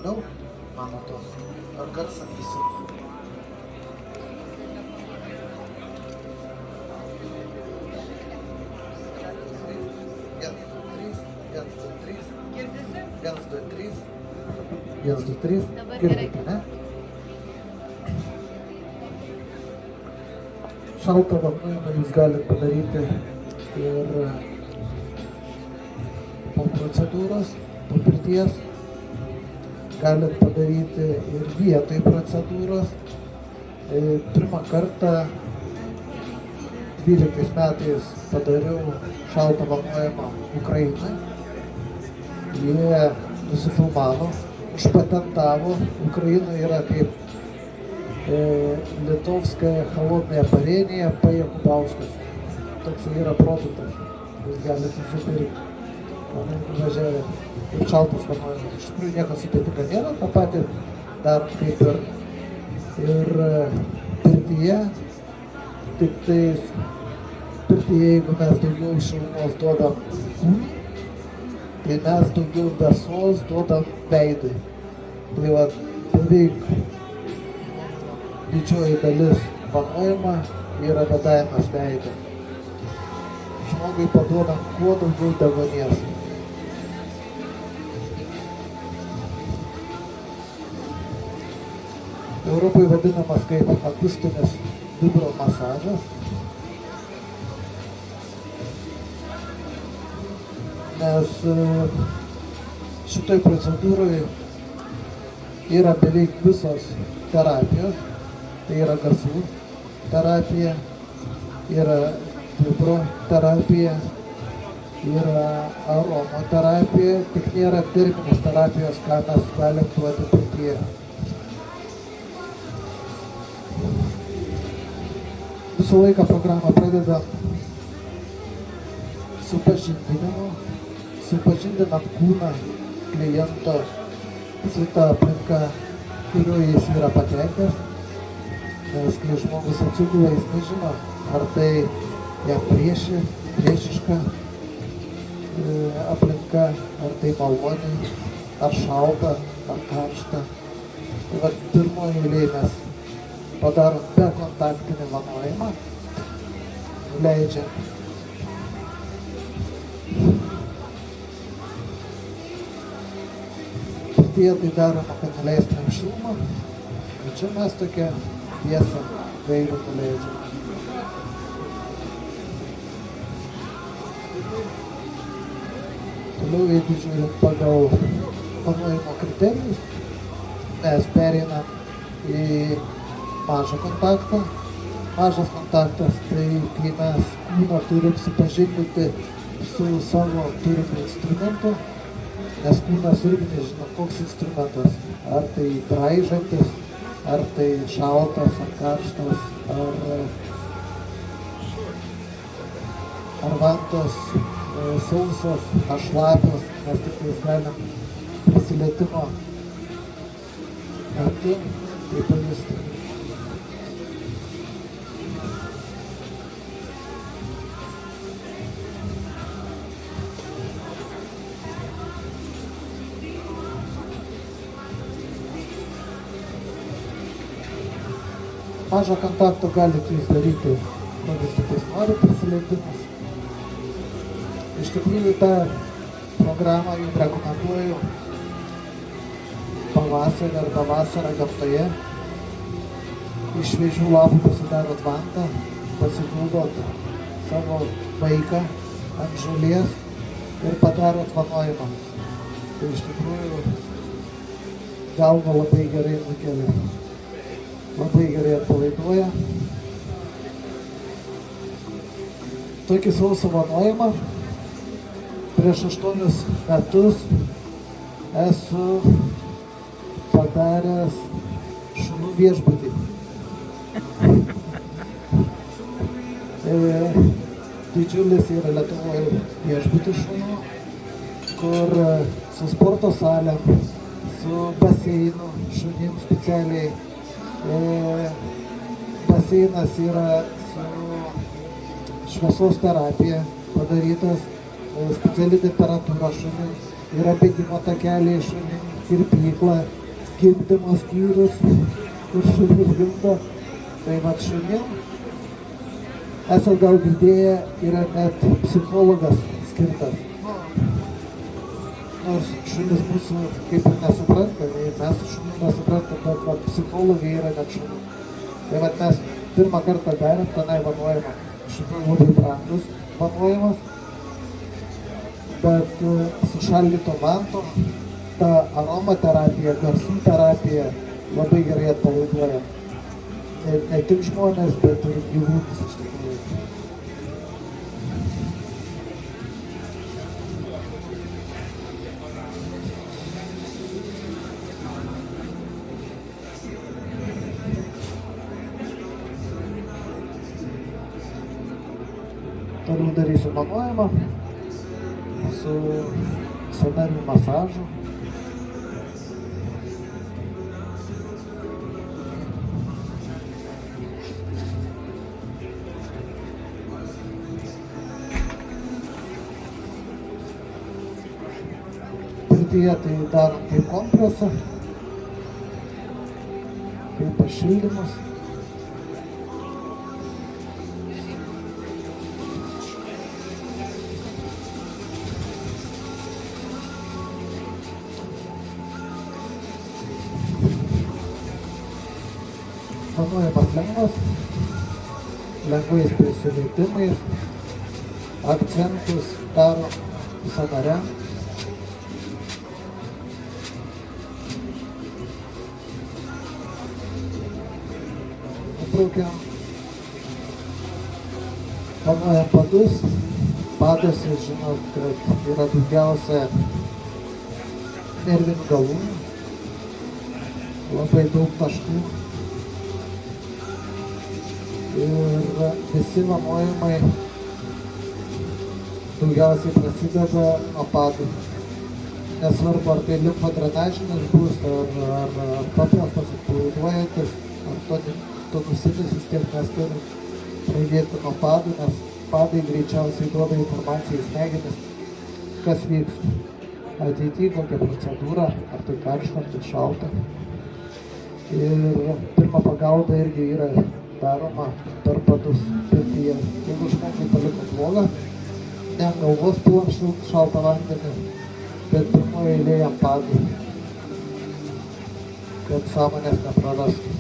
toliau, mano to, ar garsą visi. Vienas, du, trys. Girdite, ne? Šaltą vanojimą jūs galite padaryti ir po procedūros, po pirties. Galite padaryti ir vietoj procedūros. Pirmą kartą 12 metais padariau šaltą vanojimą Ukrainai. Jie nusifilmavo, užpatentavo. Ukrainoje yra kaip Litovskaja холодная парение P. Jakubauskas. Toks yra produktas. Jūs galite nusipirkti. Važiavę kaip šaltas vanojimas. Iš tikrųjų niekas sudėtinga nėra. Ta pati darom kaip ir pirtyje. Tik tais pirtyje, jeigu mes daugiau šilumos duodam kūnui, tai mes daugiau vėsos duodam veidui. Tai va, beveik didžioji dalis vanojimo yra vėdavimas veido. Žmogui paduodam kuo daugiau deguonies. Europoje vadinamas kaip akustinis vibromasažas. Nes šitoj procedūroje yra beveik visos terapijos. Tai yra garsų terapija, yra vibroterapija, yra aromaterapija, tik nėra terminės terapijos, ką mes galim duoti pirtyje. Visą laiką programą pradedam supažindinimu, supažindinam kūną kliento su ta aplinka, kurioje jis yra patekęs. Nes kai žmogus atsigula, jis nežino, ar tai jam priešiška aplinka, ar tai maloni, ar šalta, ar karšta. Tai va, pirmoje eilėje mes padarom bekontaktinį vanojimą, leidžiam pirtyje tai daroma, kad nuleistumėm šilumą. Ir čia mes tokia tiesą veidų nuleidžiam. Toliau, jeigu žiūrint pagal vanojimo kriterijus, mes pereinam į mažą kontaktą. Mažas kontaktas, tai kai mes kūną turim supažindinti su savo turimu instrumentu, nes kūnas irgi nežino, koks instrumentas. Ar tai braižantis, ar tai šaltas, ar karštas, ar vantos sausas, ar šlapios, mes tik tais galim prisilietimo metu tai pajusti. Mažą kontaktą galite jūs daryti, kokius tiktais nori prisilietimus. Iš tikrųjų, tą programą jums rekomenduoju pavasarį arba vasarą gamtoje. Iš šviežių lapų pasidarot vantą, pasiguldot savo vaiką ant žolės ir padarot vanojimą. Tai iš tikrųjų galva labai gerai nukelia. Labai gerai atpalaiduoja. Tokį sausą vanojimą prieš 8 metus esu padaręs šunų viešbutį. Didžiulis yra Lietuvoje viešbutis šunų, kur su sporto salėm, su baseinu šunim specialiai. Baseinas yra su šviesos terapija padarytas, speciali temperatūra šuniui, yra bėgimo takeliai šunim, kirpykla, gimdymo skyrius, kur šunis gimdo. Tai vat šunim, esat gal girdėję, yra net psichologas skirtas. Nors šunis mūsų kaip ir nesupranta, mes šunų nesuprantam, bet vat, psichologai yra net šunų. Tai vat mes pirmą kartą darėm tenai vanojimą. Šunų labai brangus vanojimas, bet su šaldytom vantom ta aromaterapija, garsų terapija labai gerai atpalaiduoja. Ne tik žmonės, bet ir gyvūnus iš tikrųjų. Toliau darysiu vanojimą su sąnarių masažu. Pirtyje tai darom kaip kompresą, kaip pašildymus. Vanojimas lengvas, lengvais prisilietimais, akcentus darom sąnariam. Nubraukiam, vanojam padus. Paduose, žinot, kad yra daugiausia nervinių galūnių, labai daug taškų. Ir visi vanojimai daugiausiai prasideda nuo padų. Nesvarbu, ar tai limfodrenažinis bus, ar paprastas atpalaiduojantis, ar tonusinis, vis tiek mes turim pradėti nuo padų, nes padai greičiausiai duoda informaciją į smegenis, kas vyks ateityje, kokia procedūra, ar tai karšta, ar tai šalta. Ir pirma pagalba irgi yra daroma per padus pirtyje. Jeigu žmogui paliko blogą, ne ant galvos pilam šaltą vandenį, bet pirmoje eilėje ant padų, kad sąmonės neprarastų.